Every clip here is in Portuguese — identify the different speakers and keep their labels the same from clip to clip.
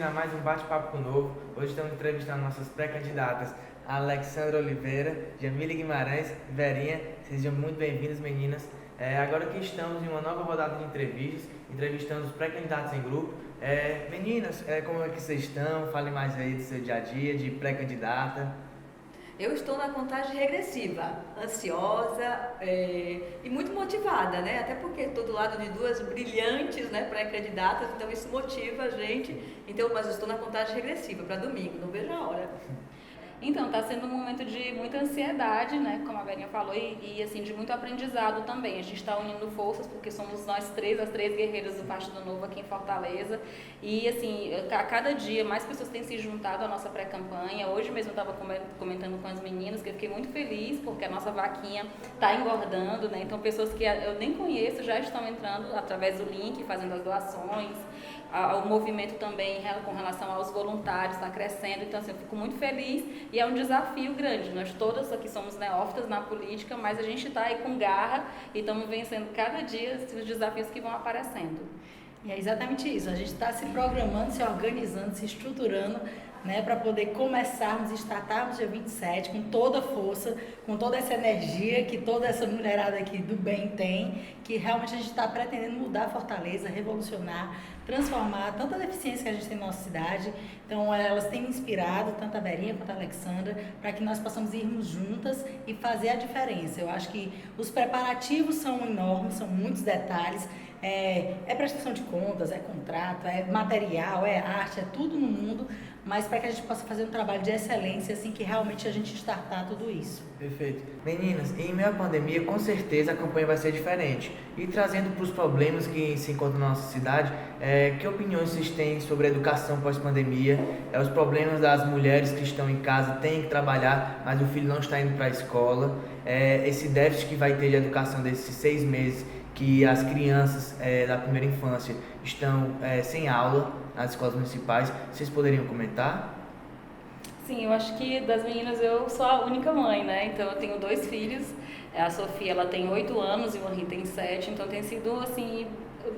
Speaker 1: a mais um Bate-Papo com o Novo. Hoje estamos entrevistando nossas pré-candidatas, Alexandra Oliveira, Jamile Guimarães e Verinha. Sejam muito bem-vindas, meninas. Agora que estamos em uma nova rodada de entrevistas, entrevistando os pré-candidatos em grupo. Meninas, como é que vocês estão? Falem mais aí do seu dia a dia de pré-candidata.
Speaker 2: Eu estou na contagem regressiva, ansiosa e muito motivada, né? Até porque estou do lado de duas brilhantes, né, pré-candidatas, então isso motiva a gente. Mas eu estou na contagem regressiva para domingo, não vejo a hora.
Speaker 3: Então, está sendo um momento de muita ansiedade, né, como a Verinha falou, e assim, de muito aprendizado também. A gente está unindo forças, porque somos nós três, as três guerreiras do Partido Novo aqui em Fortaleza. E assim, a cada dia mais pessoas têm se juntado à nossa pré-campanha. Hoje mesmo eu estava comentando com as meninas que eu fiquei muito feliz, porque a nossa vaquinha está engordando, né? Então, pessoas que eu nem conheço já estão entrando através do link, fazendo as doações. O movimento também com relação aos voluntários está crescendo, então assim, eu fico muito feliz e é um desafio grande. Nós todas aqui somos neófitas na política, mas a gente está aí com garra e estamos vencendo cada dia os desafios que vão aparecendo.
Speaker 4: E é exatamente isso, a gente está se programando, se organizando, se estruturando, né, para poder começarmos e startarmos dia 27 com toda a força, com toda essa energia que toda essa mulherada aqui do bem tem, que realmente a gente está pretendendo mudar Fortaleza, revolucionar, transformar tanta deficiência que a gente tem na nossa cidade. Então elas têm me inspirado, tanto a Verinha quanto a Alexandra, para que nós possamos irmos juntas e fazer a diferença. Eu acho que os preparativos são enormes, são muitos detalhes, é prestação de contas, é contrato, é material, é arte, é tudo no mundo, mas para que a gente possa fazer um trabalho de excelência, assim, que realmente a gente startar tudo isso.
Speaker 1: Perfeito. Meninas, em meio à pandemia, com certeza a campanha vai ser diferente. E trazendo para os problemas que se encontram na nossa cidade, que opiniões vocês têm sobre a educação pós-pandemia? Os problemas das mulheres que estão em casa, têm que trabalhar, mas o filho não está indo para a escola. Esse déficit que vai ter de educação desses 6 meses, que as crianças da primeira infância estão sem aula nas escolas municipais. Vocês poderiam comentar?
Speaker 3: Sim, eu acho que das meninas eu sou a única mãe, né? Então eu tenho 2 filhos. A Sofia, ela tem 8 anos e o Henri tem 7, então tem sido assim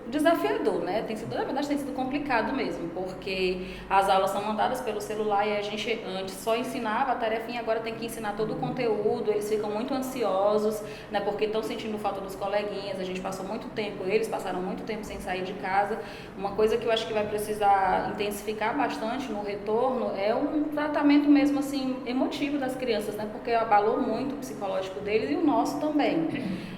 Speaker 3: desafiador, né? Na verdade tem sido complicado mesmo, porque as aulas são mandadas pelo celular e a gente antes só ensinava a tarefinha, agora tem que ensinar todo o conteúdo. Eles ficam muito ansiosos, né? Porque estão sentindo falta dos coleguinhas. A gente passou muito tempo, eles passaram muito tempo sem sair de casa. Uma coisa que eu acho que vai precisar intensificar bastante no retorno é um tratamento mesmo assim emotivo das crianças, né? Porque abalou muito o psicológico deles e o nosso também.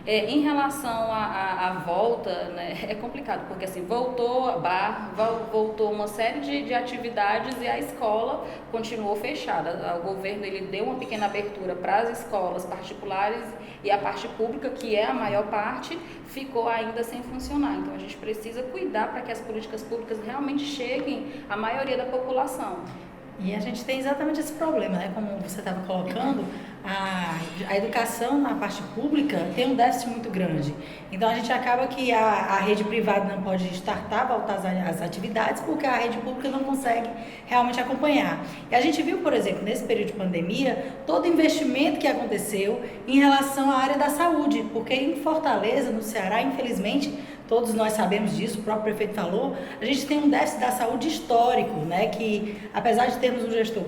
Speaker 3: Em relação à volta, né, é complicado, porque assim, voltou a bar, voltou uma série de atividades e a escola continuou fechada. O governo ele deu uma pequena abertura para as escolas particulares e a parte pública, que é a maior parte, ficou ainda sem funcionar. Então a gente precisa cuidar para que as políticas públicas realmente cheguem à maioria da população.
Speaker 4: E a gente tem exatamente esse problema, né? Como você estava colocando, a educação na parte pública tem um déficit muito grande. Então a gente acaba que a rede privada não pode voltar às atividades, porque a rede pública não consegue realmente acompanhar. E a gente viu, por exemplo, nesse período de pandemia, todo o investimento que aconteceu em relação à área da saúde, porque em Fortaleza, no Ceará, infelizmente, todos nós sabemos disso, o próprio prefeito falou, a gente tem um déficit da saúde histórico, né? Que apesar de termos um gestor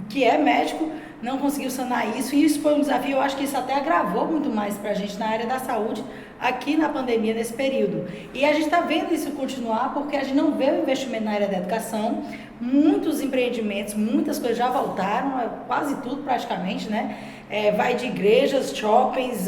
Speaker 4: que é médico, não conseguiu sanar isso, e isso foi um desafio. Eu acho que isso até agravou muito mais para a gente na área da saúde aqui na pandemia, nesse período. E a gente está vendo isso continuar porque a gente não vê o investimento na área da educação. Muitos empreendimentos, muitas coisas já voltaram, quase tudo praticamente, né? Vai de igrejas, shoppings,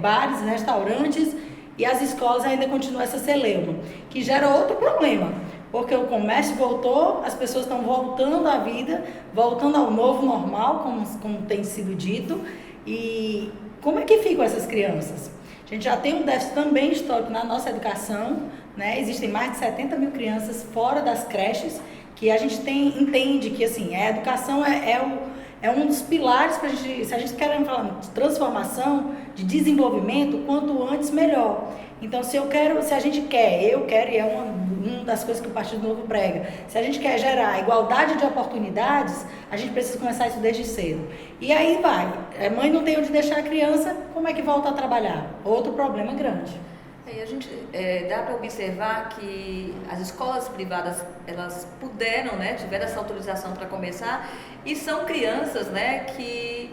Speaker 4: bares, restaurantes, e as escolas ainda continuam essa celeuma, que gera outro problema, porque o comércio voltou, as pessoas estão voltando à vida, voltando ao novo normal, como tem sido dito. E como é que ficam essas crianças? A gente já tem um déficit também histórico na nossa educação, né? Existem mais de 70 mil crianças fora das creches, que a gente entende que assim, a educação é um dos pilares para a gente, se a gente quer falar de transformação, de desenvolvimento, quanto antes melhor. Então, a gente quer, eu quero, e é uma das coisas que o Partido Novo prega, se a gente quer gerar igualdade de oportunidades, a gente precisa começar isso desde cedo. E aí vai, a mãe não tem onde deixar a criança, como é que volta a trabalhar? Outro problema grande.
Speaker 2: E a gente dá para observar que as escolas privadas, elas puderam, né, tiveram essa autorização para começar, e são crianças, né, que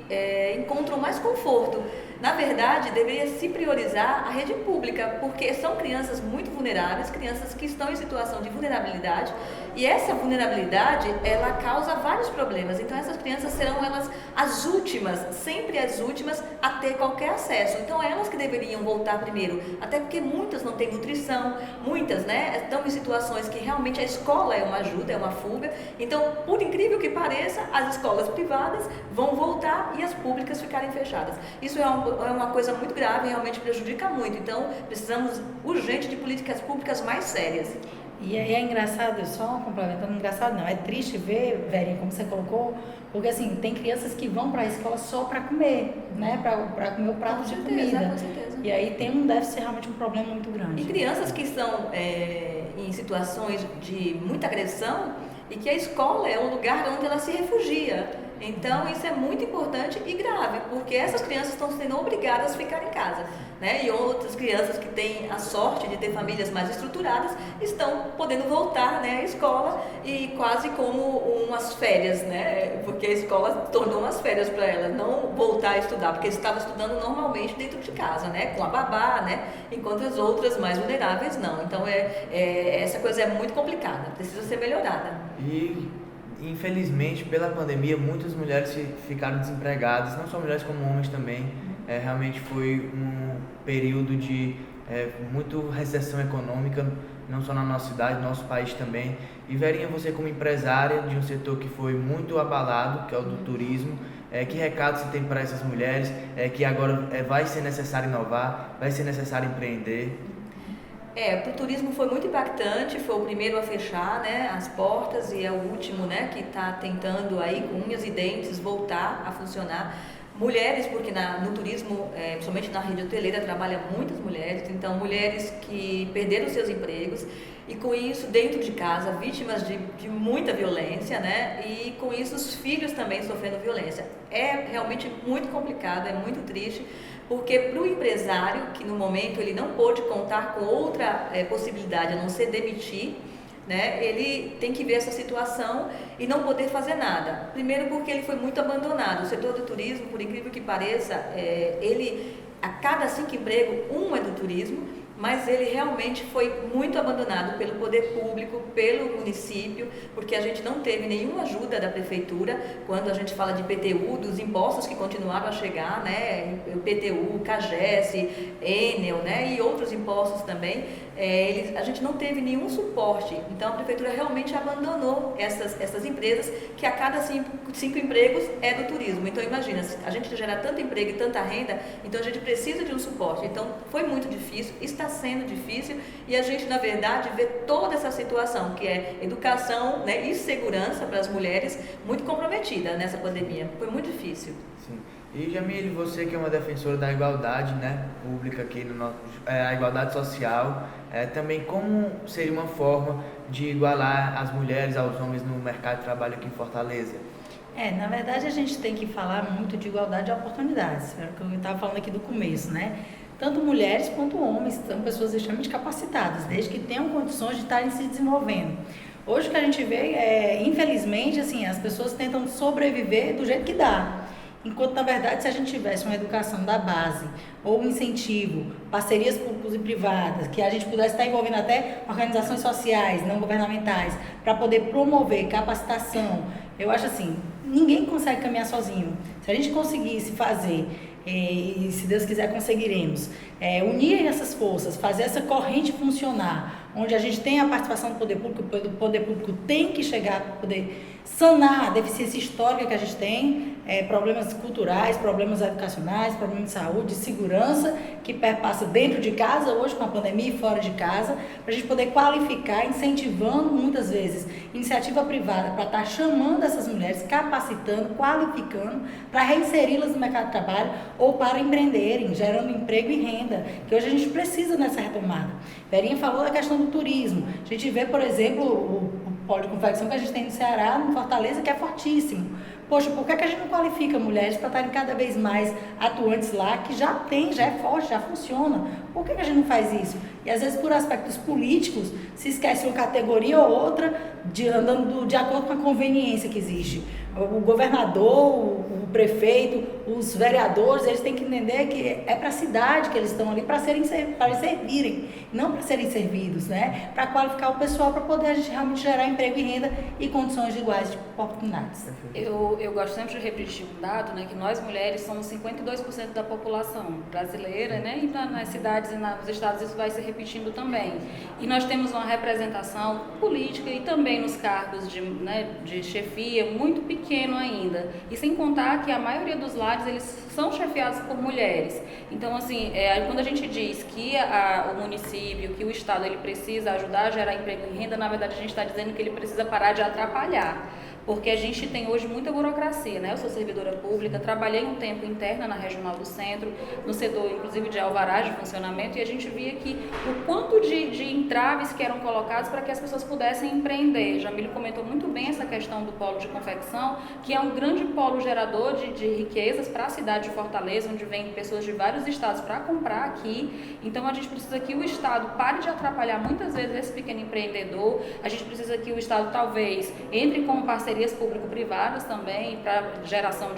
Speaker 2: encontram mais conforto. Na verdade, deveria se priorizar a rede pública, porque são crianças muito vulneráveis, crianças que estão em situação de vulnerabilidade, e essa vulnerabilidade, ela causa vários problemas. Então, essas crianças serão elas as últimas, sempre as últimas a ter qualquer acesso. Então, elas que deveriam voltar primeiro, até porque muitas não têm nutrição, muitas, né, estão em situações que realmente a escola é uma ajuda, é uma fuga. Então, por incrível que pareça, as escolas privadas vão voltar e as públicas ficarem fechadas. Isso é uma coisa muito grave, realmente prejudica muito. Então, precisamos urgente de políticas públicas mais sérias.
Speaker 4: E aí é engraçado, só complementando, engraçado não, é triste ver, Verinha, como você colocou, porque assim, tem crianças que vão para a escola só para comer, né, para comer o prato de comida.
Speaker 2: Com certeza.
Speaker 4: E aí tem deve ser realmente um problema muito grande.
Speaker 2: E crianças que estão em situações de muita agressão e que a escola é o lugar onde ela se refugia. Então, isso é muito importante e grave, porque essas crianças estão sendo obrigadas a ficar em casa, né? E outras crianças que têm a sorte de ter famílias mais estruturadas estão podendo voltar, né, à escola, e quase como umas férias, né? Porque a escola tornou umas férias para elas, não voltar a estudar, porque eles estavam estudando normalmente dentro de casa, né, com a babá, né? Enquanto as outras mais vulneráveis não. Então, essa coisa é muito complicada, precisa ser melhorada.
Speaker 1: E infelizmente, pela pandemia, muitas mulheres ficaram desempregadas, não só mulheres como homens também. Realmente foi um período de muito recessão econômica, não só na nossa cidade, no nosso país também. E Verinha, você como empresária de um setor que foi muito abalado, que é o do turismo, que recado você tem para essas mulheres, que agora vai ser necessário inovar, vai ser necessário empreender?
Speaker 2: Para o turismo foi muito impactante, foi o primeiro a fechar, né, as portas, e é o último, né, que está tentando aí com unhas e dentes voltar a funcionar. Mulheres, porque no turismo, principalmente na rede hoteleira, trabalham muitas mulheres, então mulheres que perderam seus empregos e com isso dentro de casa, vítimas de muita violência, né, e com isso os filhos também sofrendo violência. É realmente muito complicado, é muito triste, porque para o empresário, que no momento ele não pôde contar com outra possibilidade a não ser demitir, né, ele tem que ver essa situação e não poder fazer nada. Primeiro porque ele foi muito abandonado. O setor do turismo, por incrível que pareça, a cada 5 empregos, 1 é do turismo, mas ele realmente foi muito abandonado pelo poder público, pelo município, porque a gente não teve nenhuma ajuda da prefeitura. Quando a gente fala de IPTU, dos impostos que continuaram a chegar, né, IPTU, CAGES, Enel, né, e outros impostos também, a gente não teve nenhum suporte. Então a prefeitura realmente abandonou essas empresas, que a cada 5 empregos é do turismo. Então imagina, a gente gera tanto emprego e tanta renda, então a gente precisa de um suporte. Então foi muito difícil, está sendo difícil, e a gente na verdade vê toda essa situação que é educação, né, e segurança para as mulheres muito comprometida nessa pandemia. Foi muito difícil.
Speaker 1: Sim. E Jamile, você que é uma defensora da igualdade, né, pública aqui no nosso, a igualdade social, também como seria uma forma de igualar as mulheres aos homens no mercado de trabalho aqui em Fortaleza?
Speaker 4: Na verdade a gente tem que falar muito de igualdade de oportunidades, era o que eu estava falando aqui do começo, né? Tanto mulheres quanto homens são pessoas extremamente capacitadas, desde que tenham condições de estarem se desenvolvendo. Hoje o que a gente vê infelizmente, assim, as pessoas tentam sobreviver do jeito que dá. Enquanto, na verdade, se a gente tivesse uma educação da base, ou um incentivo, parcerias públicas e privadas, que a gente pudesse estar envolvendo até organizações sociais, não governamentais, para poder promover capacitação, eu acho assim, ninguém consegue caminhar sozinho. Se a gente conseguisse fazer, e se Deus quiser conseguiremos, unir essas forças, fazer essa corrente funcionar, onde a gente tem a participação do poder público tem que chegar para poder sanar a deficiência histórica que a gente tem, problemas culturais, problemas educacionais, problemas de saúde, de segurança, que perpassa dentro de casa, hoje com a pandemia, e fora de casa, para a gente poder qualificar, incentivando muitas vezes iniciativa privada para estar chamando essas mulheres, capacitando, qualificando, para reinseri-las no mercado de trabalho ou para empreenderem, gerando emprego e renda, que hoje a gente precisa nessa retomada. Verinha falou da questão do turismo. A gente vê, por exemplo, o polo de confecção que a gente tem no Ceará, no Fortaleza, que é fortíssimo. Poxa, por que a gente não qualifica mulheres para estarem cada vez mais atuantes lá, que já tem, já é forte, já funciona? Por que a gente não faz isso? E às vezes por aspectos políticos se esquece uma categoria ou outra andando de acordo com a conveniência que existe. O governador, o prefeito, os vereadores, eles têm que entender que é para a cidade que eles estão ali para servirem, não para serem servidos, né? Para qualificar o pessoal, para poder a gente realmente gerar emprego e renda e condições iguais de oportunidades.
Speaker 3: Eu gosto sempre de repetir um dado, né, que nós mulheres somos 52% da população brasileira, né, e nas cidades e nos estados isso vai se repetindo também. E nós temos uma representação política e também nos cargos de chefia muito pequeno ainda. E sem contar que a maioria dos lares eles são chefiados por mulheres. Então, assim, quando a gente diz que o município, que o estado ele precisa ajudar a gerar emprego e renda, na verdade a gente está dizendo que ele precisa parar de atrapalhar. Porque a gente tem hoje muita burocracia, né? Eu sou servidora pública, trabalhei um tempo interna na Regional do Centro, no setor, inclusive, de alvarás de funcionamento, e a gente via que o quanto de entraves que eram colocados para que as pessoas pudessem empreender. Jamílio comentou muito bem essa questão do polo de confecção, que é um grande polo gerador de riquezas para a cidade de Fortaleza, onde vem pessoas de vários estados para comprar aqui. Então, a gente precisa que o Estado pare de atrapalhar muitas vezes esse pequeno empreendedor. A gente precisa que o Estado, talvez, entre com parcerias público-privadas também para geração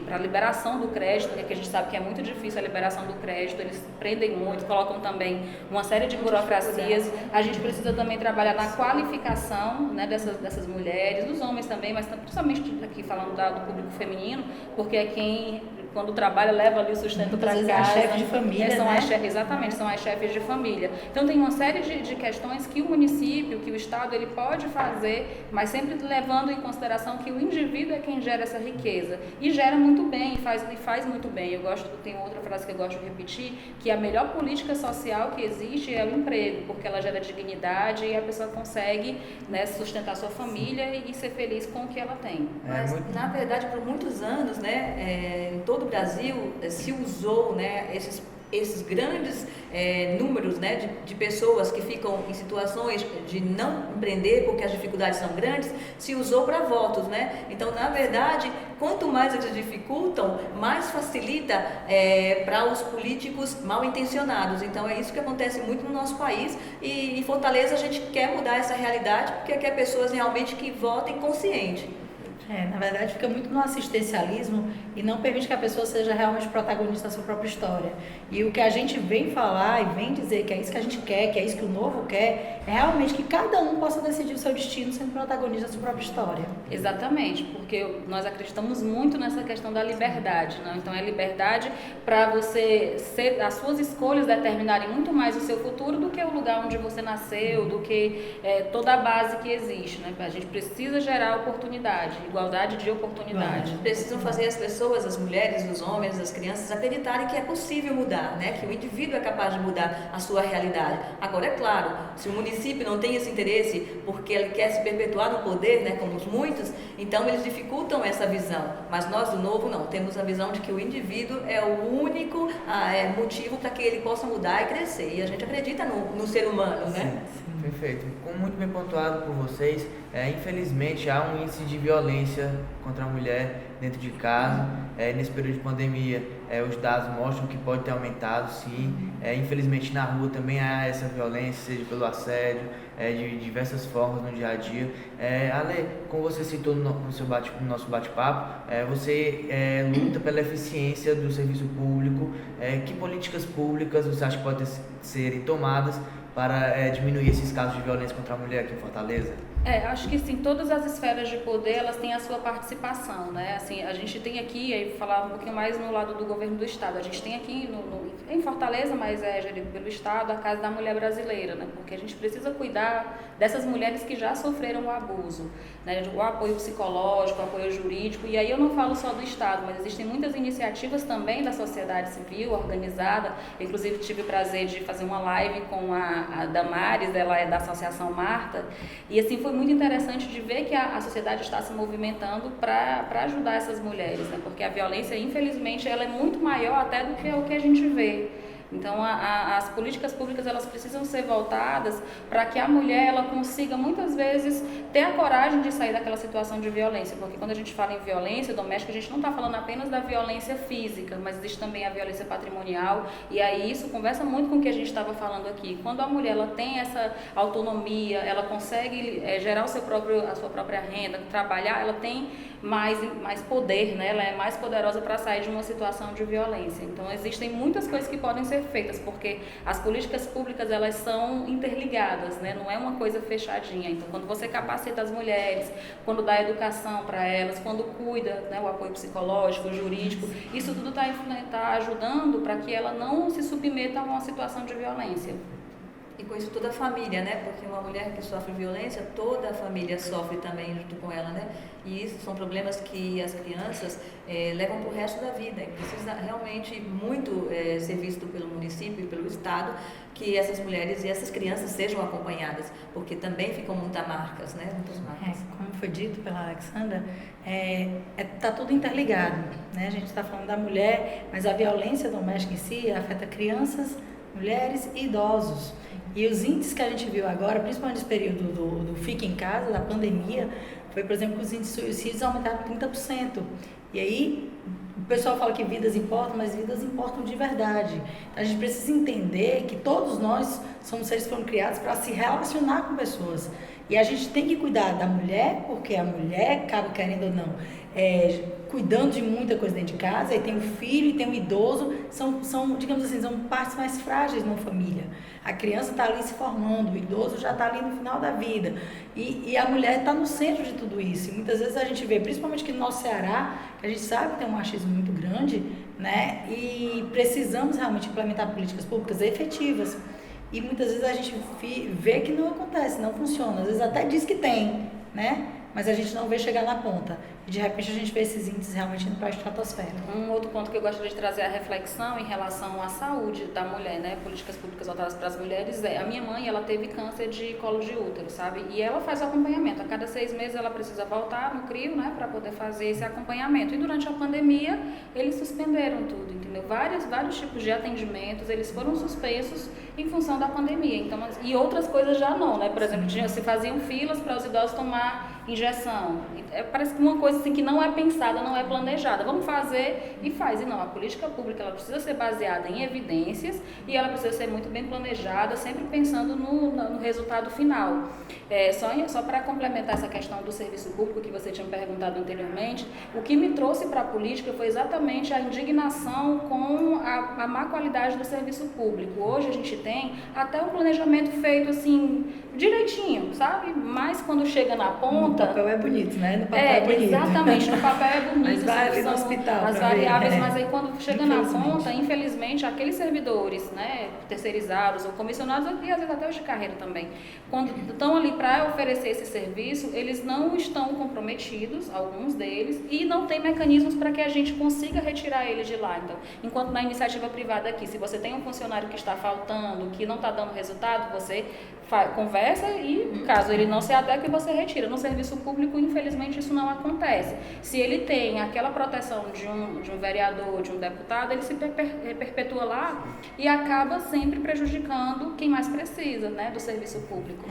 Speaker 3: para liberação do crédito, que a gente sabe que é muito difícil a liberação do crédito, eles prendem muito, colocam também uma série de burocracias. A gente precisa também trabalhar na qualificação, né, dessas mulheres, dos homens também, mas principalmente aqui falando do público feminino, porque é quem, quando trabalha, leva ali o sustento para casa.
Speaker 4: É a chefe de família, né?
Speaker 3: Exatamente, são as chefes de família. Então tem uma série de questões que o município, que o Estado, ele pode fazer, mas sempre levando em consideração que o indivíduo é quem gera essa riqueza. E gera muito bem, e faz muito bem. Tem outra frase que eu gosto de repetir, que a melhor política social que existe é o emprego, porque ela gera dignidade e a pessoa consegue, né, sustentar sua família e ser feliz com o que ela tem.
Speaker 2: Mas, na verdade, por muitos anos, né, em todo o Brasil se usou, né, esses grandes números, né, de pessoas que ficam em situações de não empreender porque as dificuldades são grandes, se usou para votos, né? Então, na verdade, quanto mais eles dificultam, mais facilita para os políticos mal intencionados. Então, é isso que acontece muito no nosso país, e em Fortaleza a gente quer mudar essa realidade porque quer pessoas realmente que votem consciente.
Speaker 4: Na verdade, fica muito no assistencialismo e não permite que a pessoa seja realmente protagonista da sua própria história. E o que a gente vem falar e vem dizer que é isso que a gente quer, que é isso que o novo quer, é realmente que cada um possa decidir o seu destino sendo protagonista da sua própria história.
Speaker 3: Exatamente, porque nós acreditamos muito nessa questão da liberdade, né? Então é liberdade para você as suas escolhas determinarem muito mais o seu futuro do que o lugar onde você nasceu, do que toda a base que existe, né? A gente precisa gerar oportunidade, igualdade de oportunidade.
Speaker 2: Precisam fazer as pessoas, as mulheres, os homens, as crianças acreditarem que é possível mudar, né? Que o indivíduo é capaz de mudar a sua realidade. Agora, é claro, se o município não tem esse interesse porque ele quer se perpetuar no poder, né, como muitos, então eles dificultam essa visão. Mas nós, do Novo, não. Temos a visão de que o indivíduo é o único motivo para que ele possa mudar e crescer. E a gente acredita no ser humano, né?
Speaker 1: Sim. Perfeito. Como muito bem pontuado por vocês, infelizmente há um índice de violência contra a mulher dentro de casa. Nesse período de pandemia, os dados mostram que pode ter aumentado, sim. Infelizmente na rua também há essa violência, seja pelo assédio, de diversas formas no dia a dia. Ale, como você citou no nosso bate-papo, você luta pela eficiência do serviço público. Que políticas públicas você acha que podem serem tomadas para diminuir esses casos de violência contra a mulher aqui em Fortaleza?
Speaker 3: Acho que sim, todas as esferas de poder, elas têm a sua participação, né? Assim, a gente tem aqui, aí falar um pouquinho mais no lado do governo do estado, a gente tem aqui em Fortaleza, mas é gerido pelo estado, a Casa da Mulher Brasileira, né? Porque a gente precisa cuidar dessas mulheres que já sofreram o abuso, né? O apoio psicológico, o apoio jurídico, e aí eu não falo só do estado, mas existem muitas iniciativas também da sociedade civil organizada. Inclusive tive o prazer de fazer uma live com a Damares, ela é da Associação Marta, e assim foi muito interessante de ver que a sociedade está se movimentando para ajudar essas mulheres, né? Porque a violência, infelizmente, ela é muito maior até do que o que a gente vê. Então, as políticas públicas, elas precisam ser voltadas para que a mulher, ela consiga, muitas vezes, ter a coragem de sair daquela situação de violência, porque quando a gente fala em violência doméstica, a gente não está falando apenas da violência física, mas existe também a violência patrimonial, e aí isso conversa muito com o que a gente estava falando aqui. Quando a mulher, ela tem essa autonomia, ela consegue gerar a sua própria renda, trabalhar, ela tem mais poder, né? Ela é mais poderosa para sair de uma situação de violência. Então, existem muitas coisas que podem ser feitas, porque as políticas públicas, elas são interligadas, né? Não é uma coisa fechadinha. Então, quando você capacita as mulheres, quando dá educação para elas, quando cuida, né, o apoio psicológico, jurídico, isso tudo está ajudando para que ela não se submeta a uma situação de violência.
Speaker 2: E com isso toda a família, né? Porque uma mulher que sofre violência, toda a família sofre também junto com ela, né? E isso são problemas que as crianças levam para o resto da vida. E precisa realmente muito ser visto pelo município e pelo Estado que essas mulheres e essas crianças sejam acompanhadas, porque também ficam muitas marcas, né? Muitas marcas.
Speaker 4: Como foi dito pela Alexandra, tá tudo interligado, né? A gente está falando da mulher, mas a violência doméstica em si afeta crianças, mulheres e idosos. E os índices que a gente viu agora, principalmente nesse período do Fica em Casa, da pandemia, foi, por exemplo, que os índices de suicídios aumentaram 30%. E aí, o pessoal fala que vidas importam, mas vidas importam de verdade. Então, a gente precisa entender que todos nós somos seres que foram criados para se relacionar com pessoas. E a gente tem que cuidar da mulher, porque a mulher, acaba querendo ou não, cuidando de muita coisa dentro de casa, e tem o filho e tem o idoso, são, digamos assim, são partes mais frágeis numa família. A criança está ali se formando, o idoso já está ali no final da vida. E a mulher está no centro de tudo isso. E muitas vezes a gente vê, principalmente aqui no nosso Ceará, que a gente sabe que tem um machismo muito grande, né? E precisamos realmente implementar políticas públicas efetivas. E muitas vezes a gente vê que não acontece, não funciona. Às vezes até diz que tem, né? Mas a gente não vê chegar na ponta. E de repente a gente vê esses índices realmente indo para a estratosfera.
Speaker 3: Um outro ponto que eu gostaria de trazer a reflexão em relação à saúde da mulher, né? Políticas públicas voltadas para as mulheres a minha mãe, ela teve câncer de colo de útero, sabe? E ela faz o acompanhamento. A cada 6 meses ela precisa voltar no CRIO, né? Para poder fazer esse acompanhamento. E durante a pandemia, eles suspenderam tudo, entendeu? Vários tipos de atendimentos, eles foram suspensos em função da pandemia. Então, e outras coisas já não, né? Por exemplo, se faziam filas para os idosos tomar injeção. Parece que uma coisa assim que não é pensada, não é planejada. Vamos fazer e faz. E não, a política pública ela precisa ser baseada em evidências e ela precisa ser muito bem planejada, sempre pensando no resultado final. Só para complementar essa questão do serviço público que você tinha perguntado anteriormente, o que me trouxe para a política foi exatamente a indignação com a má qualidade do serviço público. Hoje a gente tem até um planejamento feito assim, direitinho, sabe? Mas quando chega na ponta...
Speaker 4: No papel é bonito, né? No papel é bonito.
Speaker 3: Exatamente, no papel é bonito.
Speaker 4: Mas vai ali no hospital
Speaker 3: as variáveis,
Speaker 4: ver, né?
Speaker 3: Mas aí quando chega na ponta, infelizmente, aqueles servidores, né, terceirizados ou comissionados, e às vezes até os de carreira também, quando estão ali para oferecer esse serviço, eles não estão comprometidos, alguns deles, e não tem mecanismos para que a gente consiga retirar eles de lá. Então, enquanto na iniciativa privada aqui, se você tem um funcionário que está faltando, que não está dando resultado, você conversa e, caso ele não se adeque, você retira. No serviço público, infelizmente, isso não acontece. Se ele tem aquela proteção de um vereador, de um deputado, ele se perpetua lá e acaba sempre prejudicando quem mais precisa, né, do serviço público.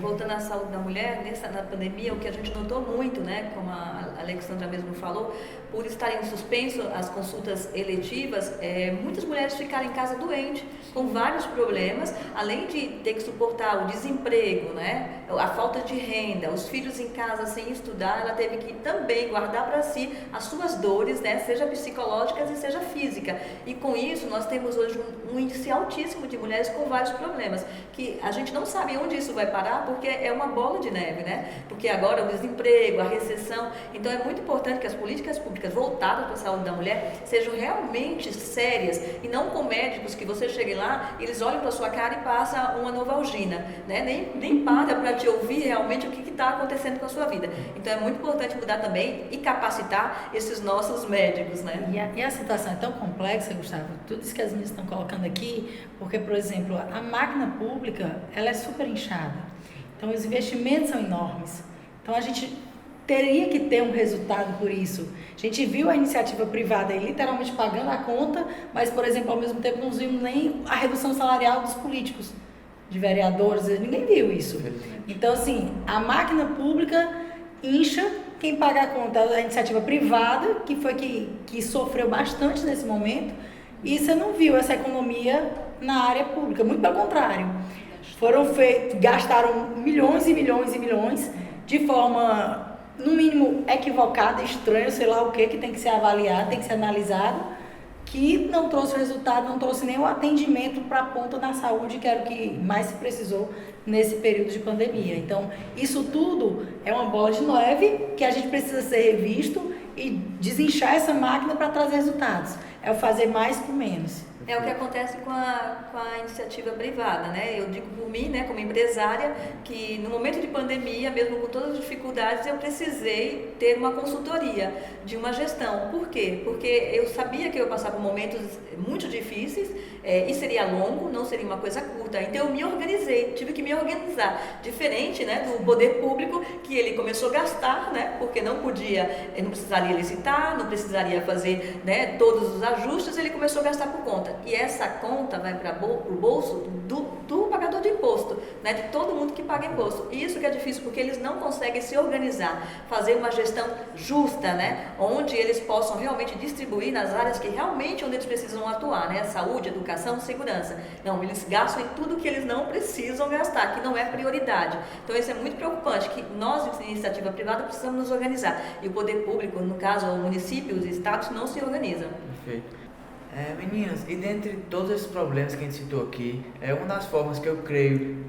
Speaker 2: Voltando à saúde da mulher, na pandemia, o que a gente notou muito, né, como a Alexandra mesmo falou, por estarem suspenso as consultas eletivas, muitas mulheres ficaram em casa doentes, com vários problemas, além de ter que suportar o desemprego, né, a falta de renda, os filhos em casa sem estudar, ela teve que também guardar para si as suas dores, né, seja psicológicas e seja física. E com isso, nós temos hoje um índice altíssimo de mulheres com vários problemas, que a gente não sabe onde isso vai parar, porque é uma bola de neve, né? Porque agora o desemprego, a recessão. Então é muito importante que as políticas públicas voltadas para a saúde da mulher sejam realmente sérias e não com médicos que você chegue lá, eles olham para sua cara e passa uma Novalgina, né? Nem para te ouvir realmente o que está acontecendo com a sua vida. Então é muito importante mudar também e capacitar esses nossos médicos, né?
Speaker 4: E a situação é tão complexa, Gustavo, tudo isso que as meninas estão colocando aqui, porque, por exemplo, a máquina pública, ela é super inchada. Então, os investimentos são enormes. Então, a gente teria que ter um resultado por isso. A gente viu a iniciativa privada aí literalmente pagando a conta, mas, por exemplo, ao mesmo tempo não vimos nem a redução salarial dos políticos, de vereadores, ninguém viu isso. Então, assim, a máquina pública incha, quem paga a conta é a iniciativa privada, que foi que sofreu bastante nesse momento, e você não viu essa economia na área pública, muito pelo contrário. Gastaram milhões e milhões e milhões de forma, no mínimo, equivocada, estranha, sei lá o que tem que ser avaliado, tem que ser analisado, que não trouxe resultado, não trouxe nenhum atendimento para a ponta da saúde, que era o que mais se precisou nesse período de pandemia. Então, isso tudo é uma bola de neve que a gente precisa ser revisto e desinchar essa máquina para trazer resultados. É o fazer mais com menos.
Speaker 2: É o que acontece com a iniciativa privada, né? Eu digo por mim, né, como empresária, que no momento de pandemia, mesmo com todas as dificuldades, eu precisei ter uma consultoria de uma gestão. Por quê? Porque eu sabia que eu passava por momentos muito difíceis e seria longo, não seria uma coisa curta. Então eu me organizei, tive que me organizar. Diferente, né, do poder público, que ele começou a gastar, né, porque não precisaria licitar, não precisaria fazer, né, todos os ajustes, ele começou a gastar por conta. E essa conta vai para o bolso do pagador de imposto, né, de todo mundo que paga imposto. E isso que é difícil, porque eles não conseguem se organizar, fazer uma gestão justa, né, onde eles possam realmente distribuir nas áreas que realmente onde eles precisam atuar, né, saúde, educação, segurança. Não, eles gastam em tudo que eles não precisam gastar, que não é prioridade. Então isso é muito preocupante, que nós, iniciativa privada, precisamos nos organizar. E o poder público, no caso, o município, os estados, não se organizam.
Speaker 1: Perfeito. Meninas, e dentre todos esses problemas que a gente citou aqui, uma das formas que eu creio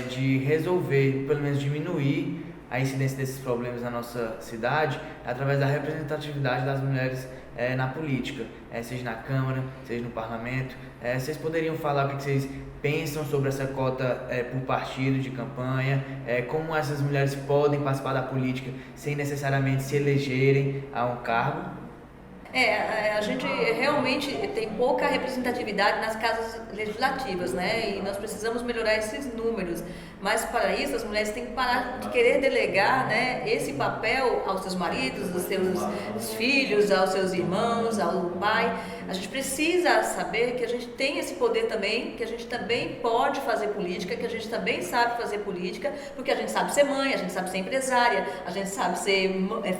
Speaker 1: de resolver, pelo menos diminuir a incidência desses problemas na nossa cidade, é através da representatividade das mulheres na política, seja na Câmara, seja no Parlamento. Vocês poderiam falar o que vocês pensam sobre essa cota por partido de campanha, como essas mulheres podem participar da política sem necessariamente se elegerem a um cargo?
Speaker 2: A gente realmente tem pouca representatividade nas casas legislativas, né? E nós precisamos melhorar esses números. Mas para isso as mulheres têm que parar de querer delegar, né, esse papel aos seus maridos, aos seus filhos, aos seus irmãos, ao pai. A gente precisa saber que a gente tem esse poder também, que a gente também pode fazer política, que a gente também sabe fazer política, porque a gente sabe ser mãe, a gente sabe ser empresária, a gente sabe ser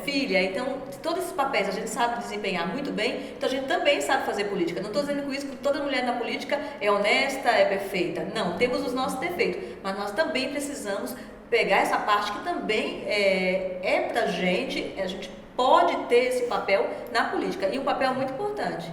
Speaker 2: filha. Então, todos esses papéis a gente sabe desempenhar muito bem, então a gente também sabe fazer política. Não estou dizendo com isso que toda mulher na política é honesta, é perfeita. Não, temos os nossos defeitos, mas nós também precisamos pegar essa parte que também é pra gente, a gente pode ter esse papel na política, e um papel muito importante.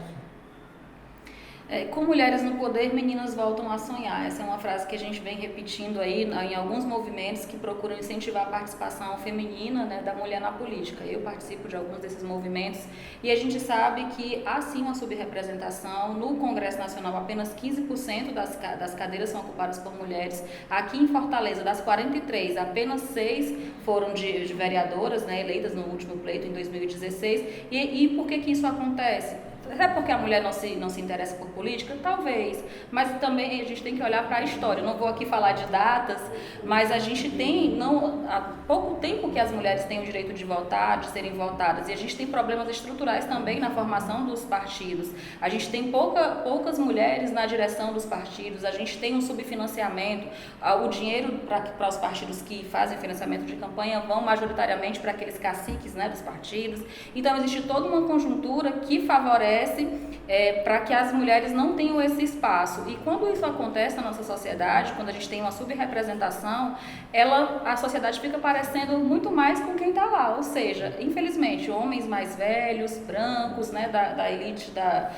Speaker 3: Com mulheres no poder, meninas voltam a sonhar. Essa é uma frase que a gente vem repetindo aí em alguns movimentos que procuram incentivar a participação feminina, né, da mulher na política. Eu participo de alguns desses movimentos e a gente sabe que há sim uma subrepresentação. No Congresso Nacional, apenas 15% das cadeiras são ocupadas por mulheres. Aqui em Fortaleza, das 43, apenas 6 foram de vereadoras, né, eleitas no último pleito em 2016. E por que isso acontece? É porque a mulher não se interessa por política? Talvez, mas também a gente tem que olhar para a história. Eu não vou aqui falar de datas, mas a gente tem, há pouco tempo que as mulheres têm o direito de votar, de serem votadas, e a gente tem problemas estruturais também na formação dos partidos. A gente tem poucas mulheres na direção dos partidos, a gente tem um subfinanciamento, o dinheiro para os partidos que fazem financiamento de campanha vão majoritariamente para aqueles caciques, né, dos partidos. Então existe toda uma conjuntura que favorece para que as mulheres não tenham esse espaço. E quando isso acontece na nossa sociedade, quando a gente tem uma subrepresentação, a sociedade fica parecendo muito mais com quem está lá. Ou seja, infelizmente, homens mais velhos, brancos, né, da elite, da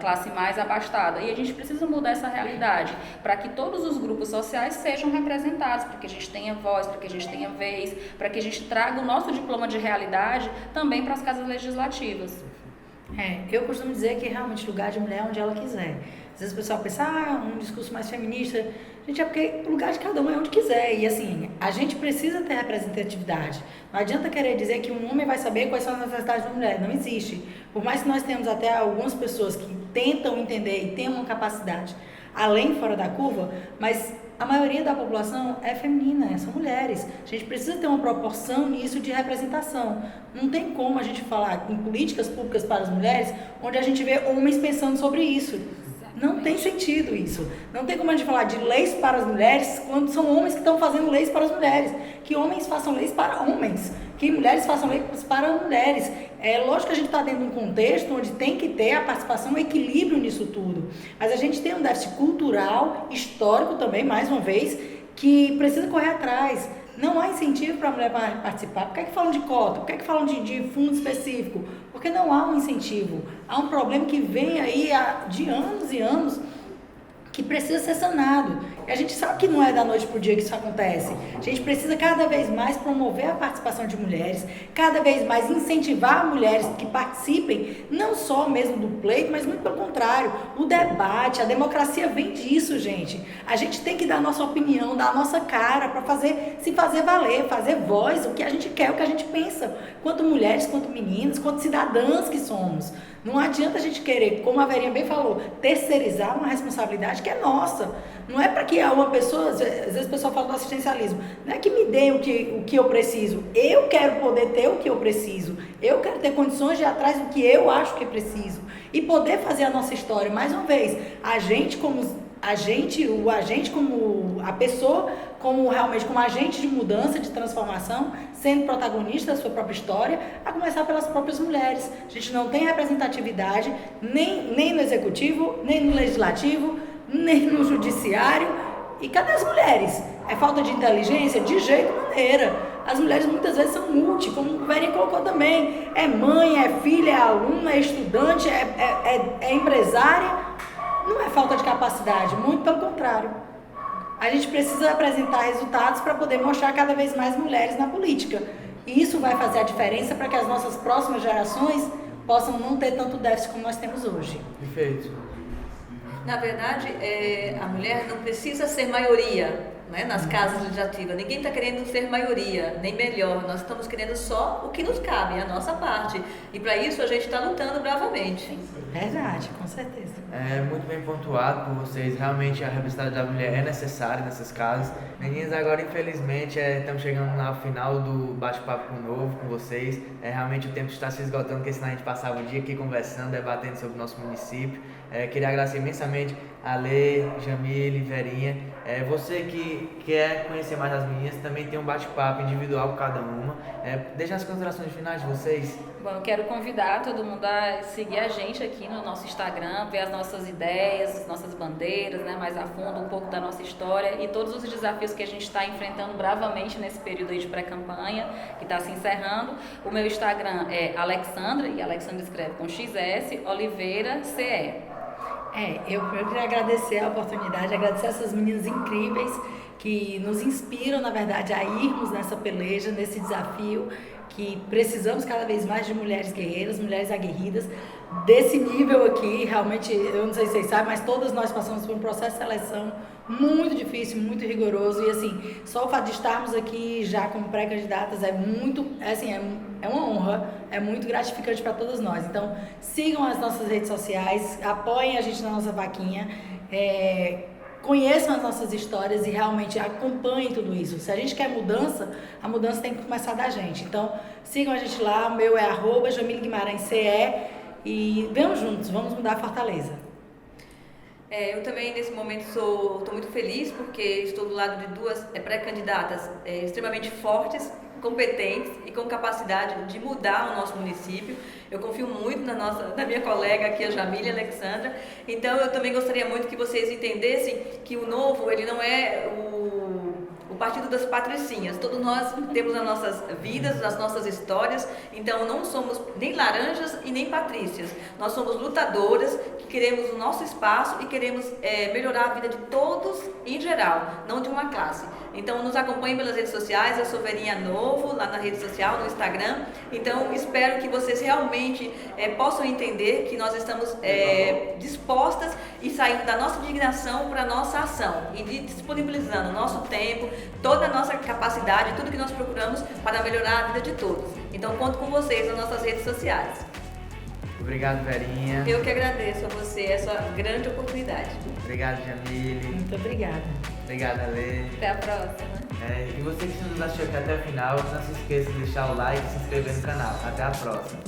Speaker 3: classe mais abastada. E a gente precisa mudar essa realidade para que todos os grupos sociais sejam representados, para que a gente tenha voz, para que a gente tenha vez, para que a gente traga o nosso diploma de realidade também para as casas legislativas.
Speaker 4: Eu costumo dizer que realmente lugar de mulher é onde ela quiser. Às vezes o pessoal pensa, um discurso mais feminista. Gente, é porque o lugar de cada um é onde quiser. E assim, a gente precisa ter representatividade. Não adianta querer dizer que um homem vai saber quais são as necessidades da mulher. Não existe. Por mais que nós tenhamos até algumas pessoas que tentam entender e têm uma capacidade além e fora da curva, mas a maioria da população é feminina, são mulheres. A gente precisa ter uma proporção nisso de representação. Não tem como a gente falar em políticas públicas para as mulheres, onde a gente vê homens pensando sobre isso. Não tem sentido isso. Não tem como a gente falar de leis para as mulheres quando são homens que estão fazendo leis para as mulheres. Que homens façam leis para homens. Que mulheres façam leis para mulheres. É lógico que a gente está dentro de um contexto onde tem que ter a participação, o equilíbrio nisso tudo. Mas a gente tem um déficit cultural, histórico também, mais uma vez, que precisa correr atrás. Não há incentivo para a mulher participar. Por que é que falam de cota? Por que é que falam de fundo específico? Porque não há um incentivo. Há um problema que vem aí de anos e anos que precisa ser sanado. E a gente sabe que não é da noite para o dia que isso acontece. A gente precisa cada vez mais promover a participação de mulheres, cada vez mais incentivar mulheres que participem, não só mesmo do pleito, mas muito pelo contrário, o debate, a democracia vem disso, gente. A gente tem que dar a nossa opinião, dar a nossa cara para se fazer valer, fazer voz, o que a gente quer, o que a gente pensa, quanto mulheres, quanto meninas, quanto cidadãs que somos. Não adianta a gente querer, como a Verinha bem falou, terceirizar uma responsabilidade que é nossa. Não é para que uma pessoa, às vezes o pessoal fala do assistencialismo, não é que me dê o que eu preciso. Eu quero poder ter o que eu preciso. Eu quero ter condições de ir atrás do que eu acho que preciso. E poder fazer a nossa história. Mais uma vez, a gente como a pessoa, realmente como agente de mudança, de transformação, sendo protagonista da sua própria história, a começar pelas próprias mulheres. A gente não tem representatividade nem no executivo, nem no legislativo, nem no judiciário. E cadê as mulheres? É falta de inteligência? De jeito maneira. As mulheres muitas vezes são como o Verinha colocou também. É mãe, é filha, é aluna, é estudante, é empresária. Não é falta de capacidade, muito pelo contrário. A gente precisa apresentar resultados para poder mostrar cada vez mais mulheres na política. E isso vai fazer a diferença para que as nossas próximas gerações possam não ter tanto déficit como nós temos hoje.
Speaker 1: Perfeito.
Speaker 2: Na verdade, a mulher não precisa ser maioria, né, nas casas legislativas. Ninguém está querendo ser maioria, nem melhor. Nós estamos querendo só o que nos cabe, a nossa parte. E para isso a gente está lutando bravamente.
Speaker 4: Verdade, com certeza.
Speaker 1: É muito bem pontuado por vocês. Realmente a representatividade da mulher é necessária nessas casas. Meninas, agora infelizmente estamos chegando ao final do bate-papo novo com vocês. Realmente o tempo está se esgotando, porque senão a gente passava o dia aqui conversando, debatendo sobre o nosso município. Queria agradecer imensamente a Lê, Jamile, Verinha. Você que quer conhecer mais as meninas, também tem um bate-papo individual com cada uma. Deixa as considerações finais de vocês.
Speaker 3: Bom, eu quero convidar todo mundo a seguir a gente aqui no nosso Instagram, ver as nossas ideias, as nossas bandeiras, né, mais a fundo, um pouco da nossa história e todos os desafios que a gente está enfrentando bravamente nesse período aí de pré-campanha, que está se encerrando. O meu Instagram é Alexandra, e Alexandra escreve com XS, Oliveira, CE.
Speaker 4: Eu queria agradecer a oportunidade, agradecer essas meninas incríveis que nos inspiram, na verdade, a irmos nessa peleja, nesse desafio, que precisamos cada vez mais de mulheres guerreiras, mulheres aguerridas, desse nível aqui. Realmente, eu não sei se vocês sabem, mas todas nós passamos por um processo de seleção muito difícil, muito rigoroso, e assim, só o fato de estarmos aqui já como pré-candidatas é uma honra, é muito gratificante para todas nós. Então, sigam as nossas redes sociais, apoiem a gente na nossa vaquinha, conheçam as nossas histórias e realmente acompanhem tudo isso. Se a gente quer mudança, a mudança tem que começar da gente. Então, sigam a gente lá, o meu é @JamileGuimarães.ce, e vamos juntos, vamos mudar a Fortaleza.
Speaker 2: Eu também, nesse momento, estou muito feliz porque estou do lado de duas pré-candidatas extremamente fortes, competentes e com capacidade de mudar o nosso município. Eu confio muito na minha colega aqui, a Jamile e a Alexandra. Então, eu também gostaria muito que vocês entendessem que o Novo, ele não é o partido das patricinhas. Todos nós temos as nossas vidas, as nossas histórias, então não somos nem laranjas e nem patrícias. Nós somos lutadoras que queremos o nosso espaço e queremos melhorar a vida de todos em geral, não de uma classe. Então nos acompanhem pelas redes sociais, eu sou Verinha Novo, lá na rede social, no Instagram. Então espero que vocês realmente possam entender que nós estamos dispostas e saindo da nossa indignação para a nossa ação e disponibilizando o nosso tempo, toda a nossa capacidade, tudo que nós procuramos para melhorar a vida de todos. Então conto com vocês nas nossas redes sociais.
Speaker 1: Obrigado, Verinha.
Speaker 2: Eu que agradeço a você essa grande oportunidade.
Speaker 1: Obrigado, Jamile.
Speaker 4: Muito obrigada.
Speaker 1: Obrigado, Lê.
Speaker 3: Até a próxima.
Speaker 1: E você que nos assistiu aqui até o final, não se esqueça de deixar o like e se inscrever no canal. Até a próxima.